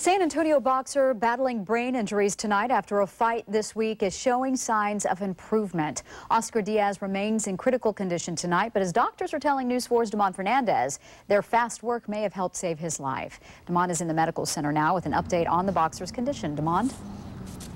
San Antonio boxer battling brain injuries tonight after a fight this week is showing signs of improvement. Oscar Diaz remains in critical condition tonight, but his doctors are telling News 4's Damon Fernandez their fast work may have helped save his life. Damon is in the medical center now with an update on the boxer's condition. Damon?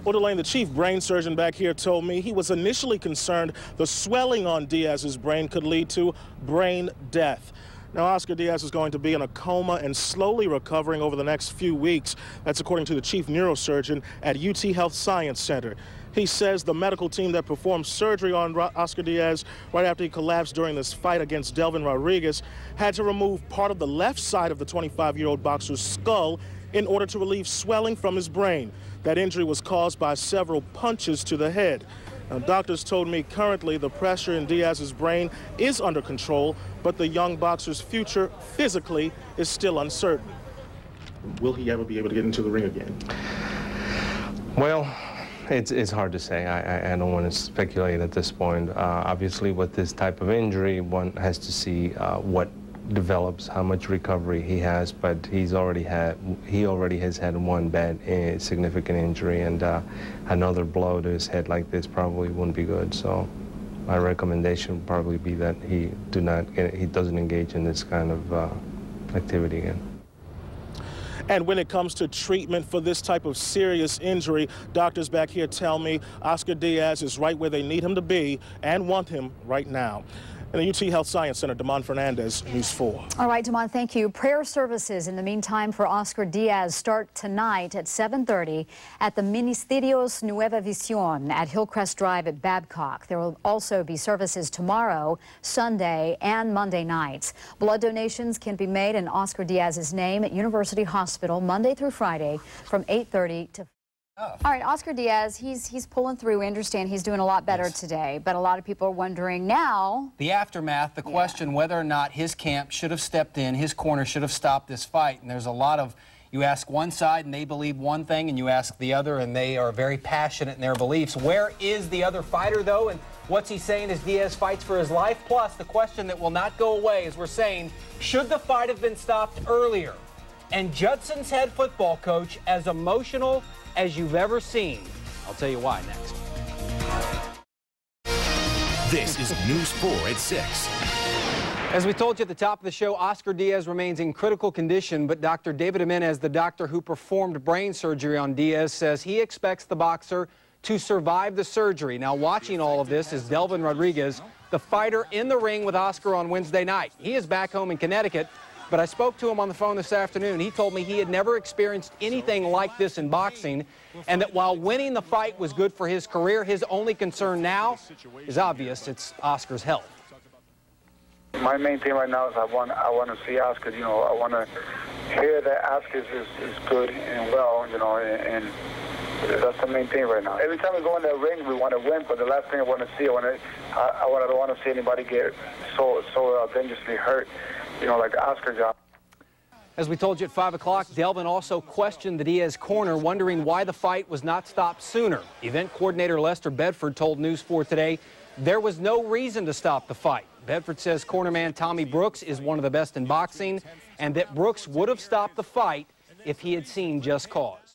Well, Delane, the chief brain surgeon back here told me he was initially concerned the swelling on Diaz's brain could lead to brain death. Now, Oscar Diaz is going to be in a coma and slowly recovering over the next few weeks. That's according to the chief neurosurgeon at UTHSCSA Center. He says the medical team that performed surgery on Oscar Diaz right after he collapsed during this fight against Delvin Rodriguez had to remove part of the left side of the 25-year-old boxer's skull in order to relieve swelling from his brain. That injury was caused by several punches to the head. Now, doctors told me currently the pressure in Diaz's brain is under control, but the young boxer's future physically is still uncertain. Will he ever be able to get into the ring again? Well, it's hard to say. I don't want to speculate at this point. Obviously, with this type of injury, one has to see what develops, how much recovery he has, but he already has had one bad significant injury, and another blow to his head like this probably wouldn't be good. So my recommendation would probably be that he doesn't engage in this kind of activity again. And when it comes to treatment for this type of serious injury, doctors back here tell me Oscar Diaz is right where they need him to be and want him right now. In the UT Health Science Center, Damon Fernandez, News 4. All right, Damon, thank you. Prayer services in the meantime for Oscar Diaz start tonight at 7:30 at the Ministerios Nueva Visión at Hillcrest Drive at Babcock. There will also be services tomorrow, Sunday, and Monday nights. Blood donations can be made in Oscar Diaz's name at University Hospital Monday through Friday from 8:30 to... All right, Oscar Diaz, he's pulling through. We understand he's doing a lot better today, but a lot of people are wondering now. The aftermath, the question whether or not his camp should have stepped in, his corner should have stopped this fight. And there's a lot of, you ask one side and they believe one thing, and you ask the other and they are very passionate in their beliefs. Where is the other fighter, though, and what's he saying as Diaz fights for his life? Plus, the question that will not go away is we're saying, should the fight have been stopped earlier? And Judson's head football coach, as emotional as you've ever seen. I'll tell you why next. This is News 4 at 6. As we told you at the top of the show, Oscar Diaz remains in critical condition, but Dr. David Jimenez, the doctor who performed brain surgery on Diaz, says he expects the boxer to survive the surgery. Now, watching all of this is Delvin Rodriguez, the fighter in the ring with Oscar on Wednesday night. He is back home in Connecticut, but I spoke to him on the phone this afternoon. He told me he had never experienced anything like this in boxing, and that while winning the fight was good for his career, his only concern now is obvious. It's Oscar's health. My main thing right now is I want to see Oscar. You know, I want to hear that Oscar is good and well. You know, and that's the main thing right now. Every time we go in the ring, we want to win, but the last thing I want to see, I don't want to see anybody get so dangerously hurt. You know, like Oscar got. As we told you at 5 o'clock, Delvin also questioned the Diaz corner, wondering why the fight was not stopped sooner. Event coordinator Lester Bedford told News 4 today there was no reason to stop the fight. Bedford says cornerman Tommy Brooks is one of the best in boxing, and that Brooks would have stopped the fight if he had seen just cause.